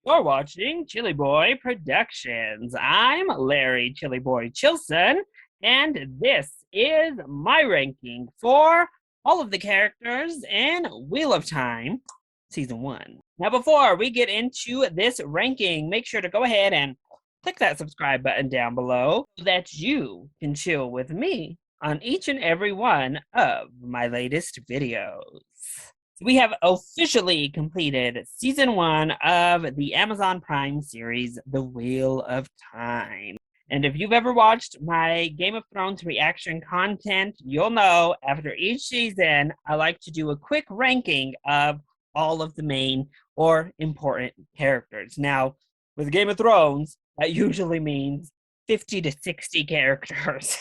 You're watching ChillyBoy Productions. I'm Larry ChillyBoy Chilson, and this is my ranking for all of the characters in Wheel of Time Season 1. Now, before we get into this ranking, make sure to go ahead and click that subscribe button down below so that you can chill with me on each and every one of my latest videos. We have officially completed season 1 of the Amazon Prime series, The Wheel of Time. And if you've ever watched my Game of Thrones reaction content, you'll know after each season, I like to do a quick ranking of all of the main or important characters. Now, with Game of Thrones, that usually means 50 to 60 characters.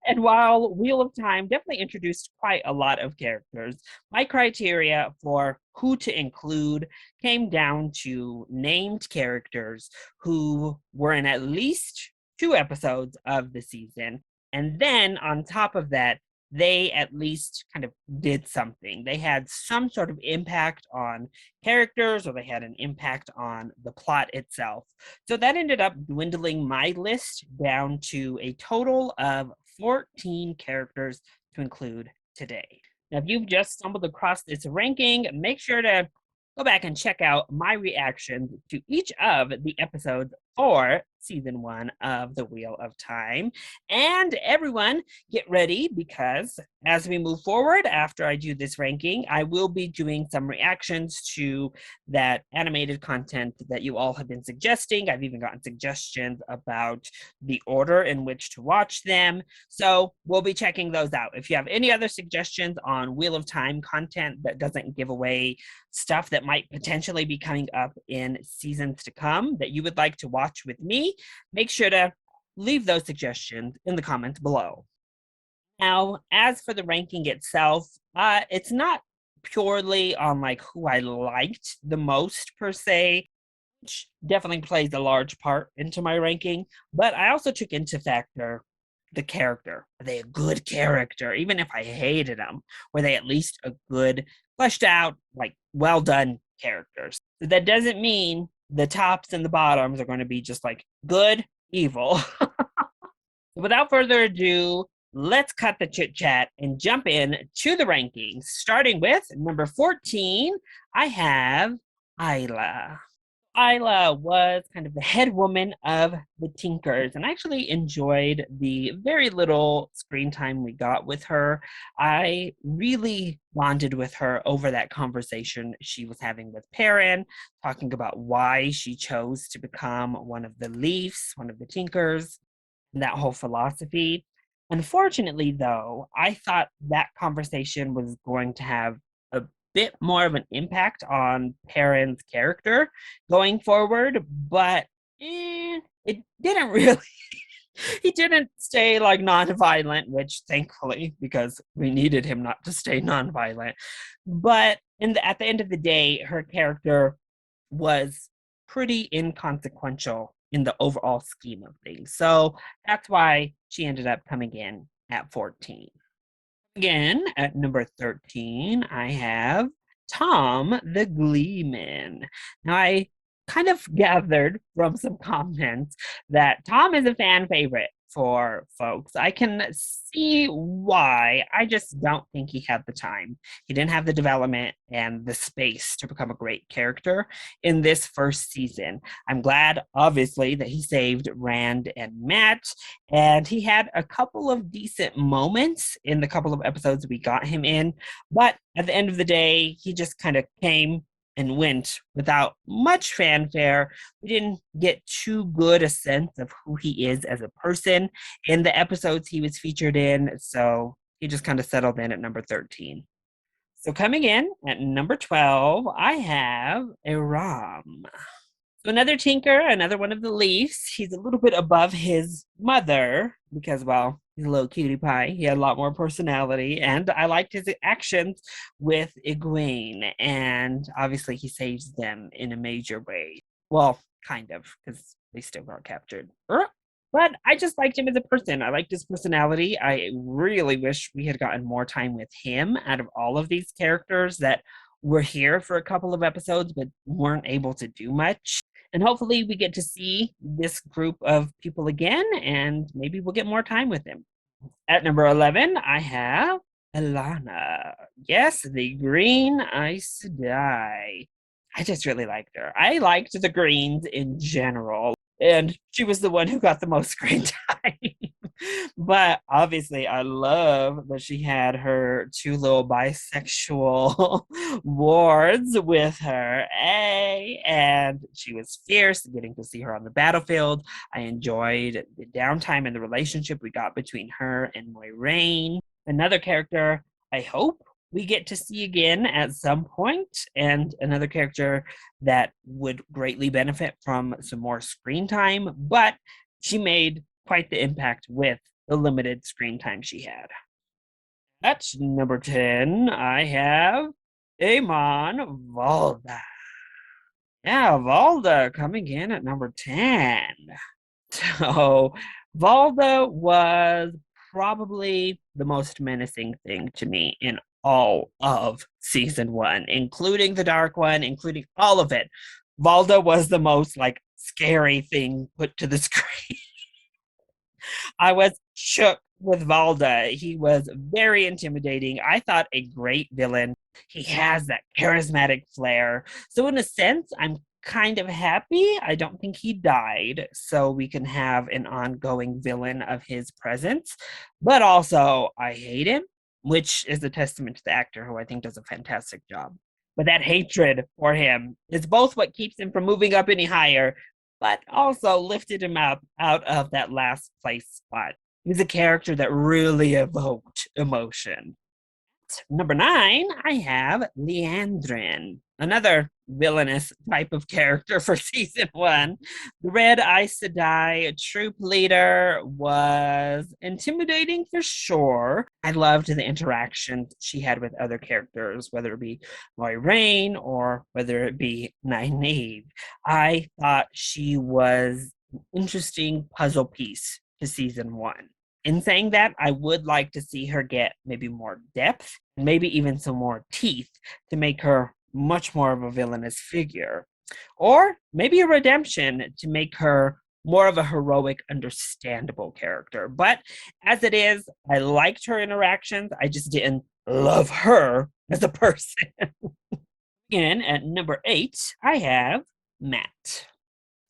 And while Wheel of Time definitely introduced quite a lot of characters, my criteria for who to include came down to named characters who were in at least 2 episodes of the season. And then on top of that, they at least kind of did something. They had some sort of impact on characters or they had an impact on the plot itself. So that ended up dwindling my list down to a total of 14 characters to include today. Now, if you've just stumbled across this ranking, make sure to go back and check out my reactions to each of the episodes for season 1 of The Wheel of Time. And everyone, get ready because as we move forward, after I do this ranking, I will be doing some reactions to that animated content that you all have been suggesting. I've even gotten suggestions about the order in which to watch them. So we'll be checking those out. If you have any other suggestions on Wheel of Time content that doesn't give away stuff that might potentially be coming up in seasons to come that you would like to watch with me, make sure to leave those suggestions in the comments below. Now, as for the ranking itself, it's not purely on like who I liked the most per se, which definitely plays a large part into my ranking, but I also took into factor the character. Are they a good character? Even if I hated them, were they at least a good, fleshed out, like well done characters? That doesn't mean the tops and the bottoms are going to be just like good, evil. Without further ado, let's cut the chit chat and jump in to the rankings. Starting with number 14, I have Isla. Isla was kind of the head woman of the Tinkers, and I actually enjoyed the very little screen time we got with her. I really bonded with her over that conversation she was having with Perrin, talking about why she chose to become one of the Leafs, one of the Tinkers, and that whole philosophy. Unfortunately, though, I thought that conversation was going to have a bit more of an impact on Perrin's character going forward, but it didn't really. He didn't stay like non-violent, which thankfully, because we needed him not to stay non-violent. But at the end of the day, her character was pretty inconsequential in the overall scheme of things. So that's why she ended up coming in at 14. Again, at number 13, I have Tom the Gleeman. Now, I kind of gathered from some comments that Tom is a fan favorite for folks. I can see why. I just don't think he had the time. He didn't have the development and the space to become a great character in this first season. I'm glad, obviously, that he saved Rand and Matt, and he had a couple of decent moments in the couple of episodes we got him in. But at the end of the day, he just kind of came and went without much fanfare. We didn't get too good a sense of who he is as a person in the episodes he was featured in, so he just kind of settled in at number 13. So coming in at number 12, I have Aram. So another Tinker, another one of the Leafs. He's a little bit above his mother because, well, he's a little cutie pie. He had a lot more personality, and I liked his actions with Egwene. And obviously, he saves them in a major way. Well, kind of, because they still got captured. But I just liked him as a person. I liked his personality. I really wish we had gotten more time with him out of all of these characters that were here for a couple of episodes but weren't able to do much. And hopefully we get to see this group of people again, and maybe we'll get more time with them. At number 11, I have Alana. Yes, the Green Ice Dye. I just really liked her. I liked the Greens in general, and she was the one who got the most screen time. But obviously, I love that she had her two little bisexual wards with her. And she was fierce, getting to see her on the battlefield. I enjoyed the downtime and the relationship we got between her and Moiraine. Another character I hope we get to see again at some point, and another character that would greatly benefit from some more screen time, but she made quite the impact with the limited screen time she had. At number 10, I have Amon Valda. Yeah, Valda coming in at number 10. So, Valda was probably the most menacing thing to me in all of season one, including the dark one, including all of it. Valda was the most like scary thing put to the screen. I was shook with Valda. He was very intimidating. I thought a great villain. He has that charismatic flair. So, in a sense, I'm kind of happy. I don't think he died, so we can have an ongoing villain of his presence. But also, I hate him, which is a testament to the actor who I think does a fantastic job. But that hatred for him is both what keeps him from moving up any higher, but also lifted him up out of that last place spot. He was a character that really evoked emotion. Number 9, I have Leandrin, another villainous type of character for season one. The Red Aes Sedai troop leader was intimidating for sure. I loved the interactions she had with other characters, whether it be Moiraine or whether it be Nynaeve. I thought she was an interesting puzzle piece to season one. In saying that, I would like to see her get maybe more depth, maybe even some more teeth to make her much more of a villainous figure. Or maybe a redemption to make her more of a heroic, understandable character. But as it is, I liked her interactions. I just didn't love her as a person. Again, at number 8, I have Matt.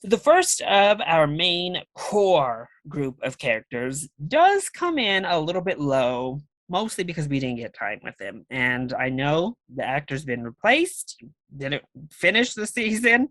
The first of our main core group of characters does come in a little bit low, mostly because we didn't get time with him. And I know the actor's been replaced, didn't finish the season.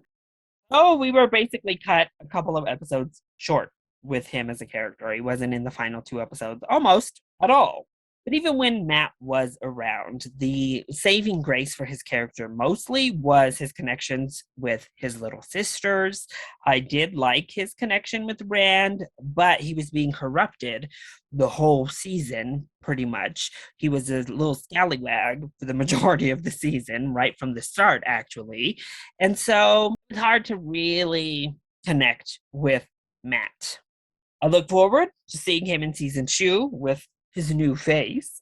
Oh, we were basically cut a couple of episodes short with him as a character. He wasn't in the final 2 episodes almost at all. But even when Matt was around, the saving grace for his character mostly was his connections with his little sisters. I did like his connection with Rand, but he was being corrupted the whole season, pretty much. He was a little scallywag for the majority of the season, right from the start, actually. And so it's hard to really connect with Matt. I look forward to seeing him in season 2 with his new face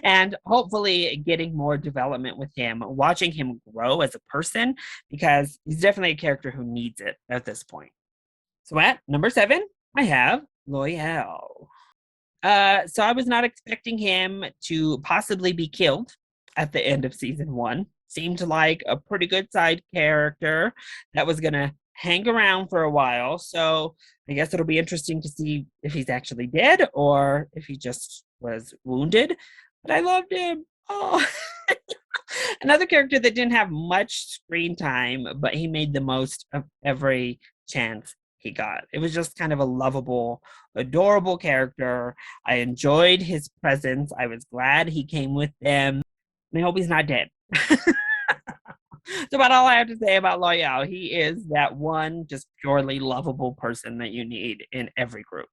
and hopefully getting more development with him, watching him grow as a person, because he's definitely a character who needs it at this point. So at number 7, I have Loyal. So I was not expecting him to possibly be killed at the end of season 1. Seemed like a pretty good side character that was going to hang around for a while. So I guess it'll be interesting to see if he's actually dead or if he just was wounded. But I loved him. Oh, another character that didn't have much screen time, but he made the most of every chance he got. It was just kind of a lovable, adorable character. I enjoyed his presence. I was glad he came with them. And I hope he's not dead. That's about all I have to say about Loyal. He is that one just purely lovable person that you need in every group.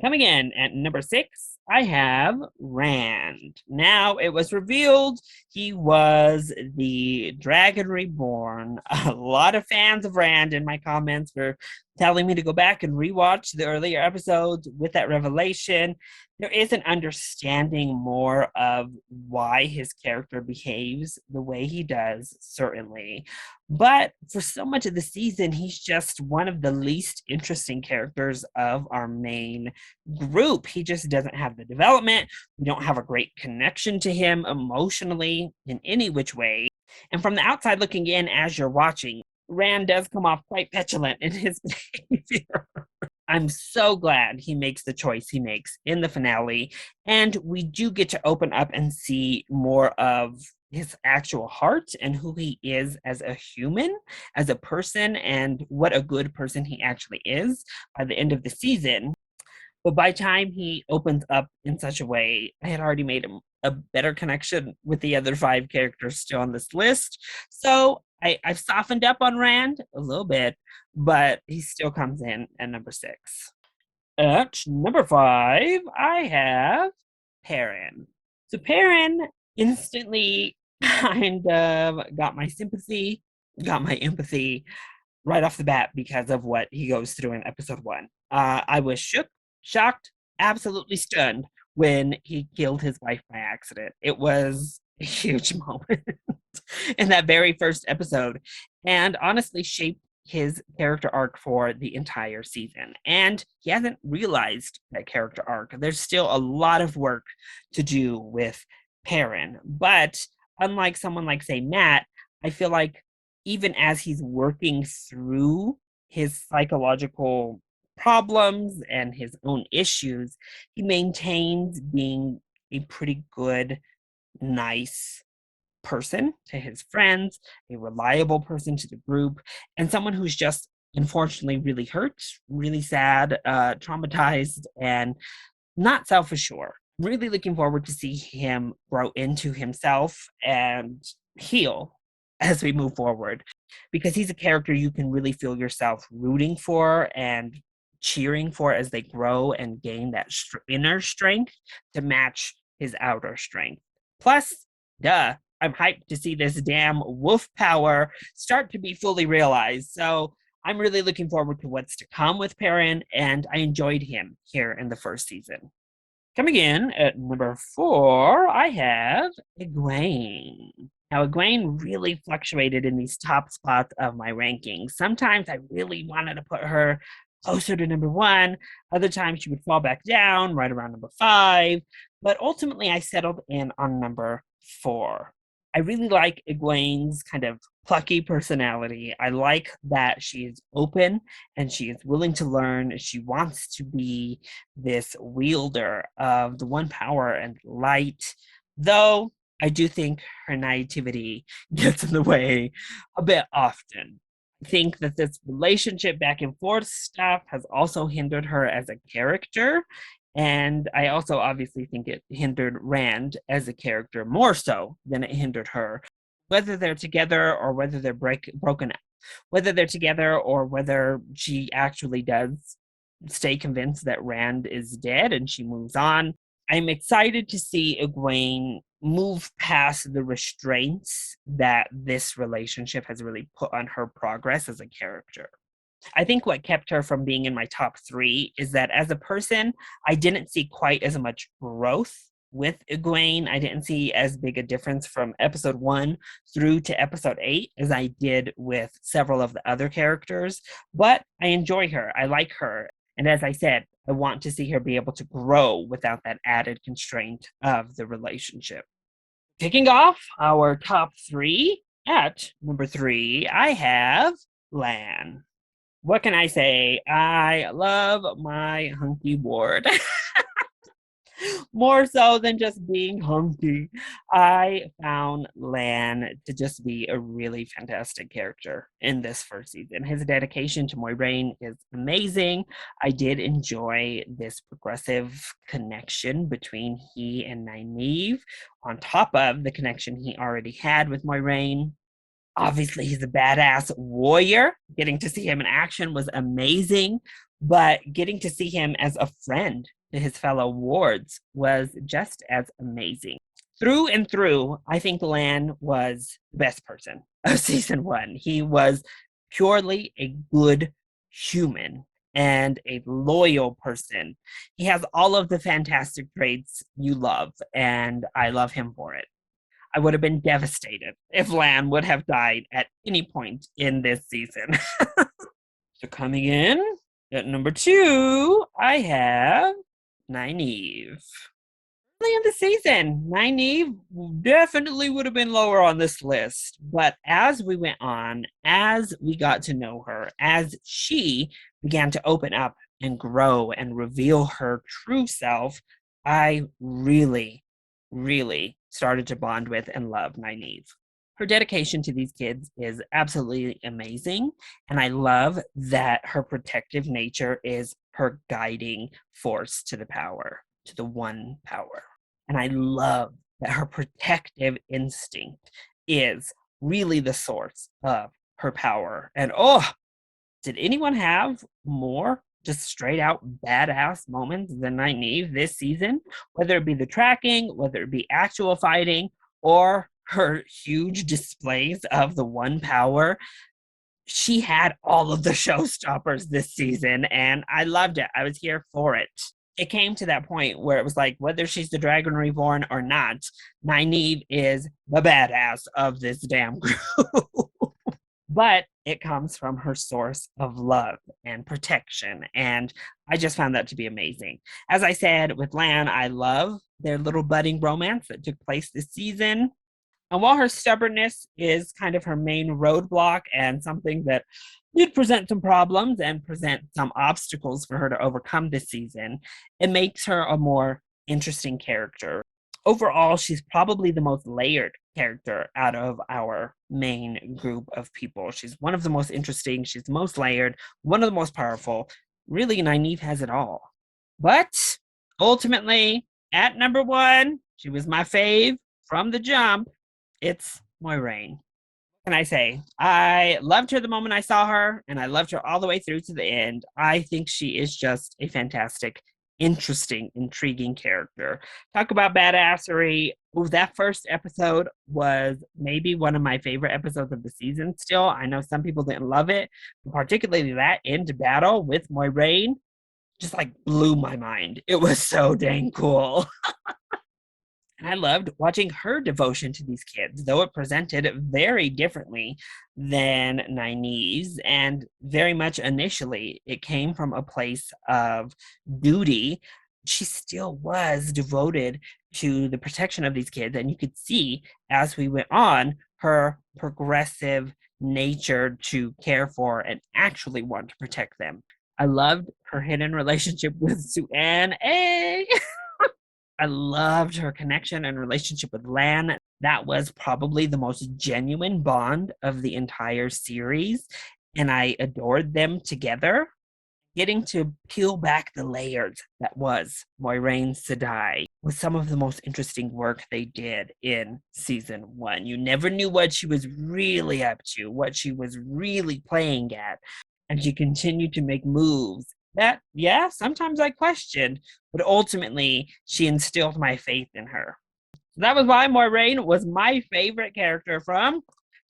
Coming in at number 6, I have Rand. Now, it was revealed he was the Dragon Reborn. A lot of fans of Rand in my comments were telling me to go back and rewatch the earlier episodes with that revelation. There is an understanding more of why his character behaves the way he does, certainly. But for so much of the season, he's just one of the least interesting characters of our main group. He just doesn't have the development. We don't have a great connection to him emotionally in any which way. And from the outside looking in as you're watching, Rand does come off quite petulant in his behavior. I'm so glad he makes the choice he makes in the finale. And we do get to open up and see more of his actual heart and who he is as a human, as a person, and what a good person he actually is by the end of the season. But by the time he opens up in such a way, I had already made a better connection with the other five characters still on this list. So I've softened up on Rand a little bit, but he still comes in at number 6. At number 5, I have Perrin. So Perrin instantly kind of got my sympathy, got my empathy right off the bat because of what he goes through in episode 1. I was shook, shocked, absolutely stunned when he killed his wife by accident. It was a huge moment in that very first episode, and honestly shaped his character arc for the entire season. And he hasn't realized that character arc. There's still a lot of work to do with Perrin. But unlike someone like, say, Matt, I feel like even as he's working through his psychological problems and his own issues, he maintains being a pretty good, nice person to his friends, a reliable person to the group, and someone who's just unfortunately really hurt, really sad, traumatized, and not self-assured. Really looking forward to see him grow into himself and heal as we move forward, because he's a character you can really feel yourself rooting for and cheering for as they grow and gain that inner strength to match his outer strength. Plus, duh, I'm hyped to see this damn wolf power start to be fully realized. So I'm really looking forward to what's to come with Perrin, and I enjoyed him here in the first season. Coming in at number 4, I have Egwene. Now, Egwene really fluctuated in these top spots of my rankings. Sometimes I really wanted to put her closer to number 1. Other times she would fall back down right around number 5. But ultimately, I settled in on number 4. I really like Egwene's kind of plucky personality. I like that she's open and she is willing to learn. She wants to be this wielder of the one power and light, though I do think her naivety gets in the way a bit often. I think that this relationship back and forth stuff has also hindered her as a character. And I also obviously think it hindered Rand as a character more so than it hindered her. Whether they're together or whether they're broken up, whether they're together or whether she actually does stay convinced that Rand is dead and she moves on. I'm excited to see Egwene move past the restraints that this relationship has really put on her progress as a character. I think what kept her from being in my top 3 is that as a person, I didn't see quite as much growth with Egwene. I didn't see as big a difference from episode 1 through to episode 8 as I did with several of the other characters. But I enjoy her. I like her. And as I said, I want to see her be able to grow without that added constraint of the relationship. Kicking off our top 3, at number 3, I have Lan. What can I say? I love my hunky ward. More so than just being hunky. I found Lan to just be a really fantastic character in this first season. His dedication to Moiraine is amazing. I did enjoy this progressive connection between he and Nynaeve, on top of the connection he already had with Moiraine. Obviously, he's a badass warrior. Getting to see him in action was amazing, but getting to see him as a friend his fellow wards was just as amazing. Through and through, I think Lan was the best person of season one. He was purely a good human and a loyal person. He has all of the fantastic traits you love, and I love him for it. I would have been devastated if Lan would have died at any point in this season. So coming in at number 2, I have Nynaeve. Early in the season, Nynaeve definitely would have been lower on this list. But as we went on, as we got to know her, as she began to open up and grow and reveal her true self, I really, really started to bond with and love Nynaeve. Her dedication to these kids is absolutely amazing. And I love that her protective nature is her guiding force to the power, to the one power. And I love that her protective instinct is really the source of her power. And oh, did anyone have more just straight out badass moments than Nynaeve this season? Whether it be the tracking, whether it be actual fighting, or her huge displays of the one power. She had all of the showstoppers this season, and I loved it. I was here for it. It came to that point where it was like, whether she's the Dragon Reborn or not, Nynaeve is the badass of this damn group. But it comes from her source of love and protection. And I just found that to be amazing. As I said, with Lan, I love their little budding romance that took place this season. And while her stubbornness is kind of her main roadblock and something that did present some problems and present some obstacles for her to overcome this season, it makes her a more interesting character. Overall, she's probably the most layered character out of our main group of people. She's one of the most interesting, she's the most layered, one of the most powerful. Really, Nynaeve has it all. But ultimately, at number 1, she was my fave from the jump. It's Moiraine. What can I say? I loved her the moment I saw her, and I loved her all the way through to the end. I think she is just a fantastic, interesting, intriguing character. Talk about badassery. Ooh, that first episode was maybe one of my favorite episodes of the season still. I know some people didn't love it, but particularly that end battle with Moiraine just like blew my mind. It was so dang cool. And I loved watching her devotion to these kids, though it presented very differently than Nynaeve's. And very much initially, it came from a place of duty. She still was devoted to the protection of these kids. And you could see as we went on her progressive nature to care for and actually want to protect them. I loved her hidden relationship with Suan. I loved her connection and relationship with Lan. That was probably the most genuine bond of the entire series, and I adored them together. Getting to peel back the layers that was Moiraine Sedai was some of the most interesting work they did in season 1. You never knew what she was really up to, what she was really playing at, and she continued to make moves that, yeah, sometimes I questioned, but ultimately she instilled my faith in her. So that was why Moiraine was my favorite character from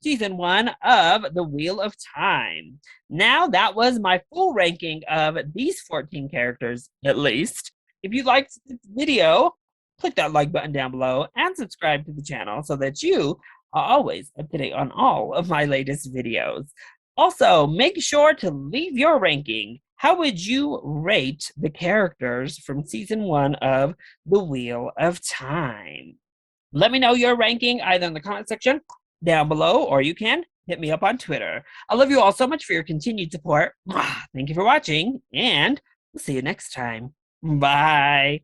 season 1 of The Wheel of Time. Now that was my full ranking of these 14 characters, at least. If you liked this video, click that like button down below and subscribe to the channel so that you are always up to date on all of my latest videos. Also, make sure to leave your ranking. How would you rate the characters from season 1 of The Wheel of Time? Let me know your ranking either in the comment section down below, or you can hit me up on Twitter. I love you all so much for your continued support. Thank you for watching, and we'll see you next time. Bye.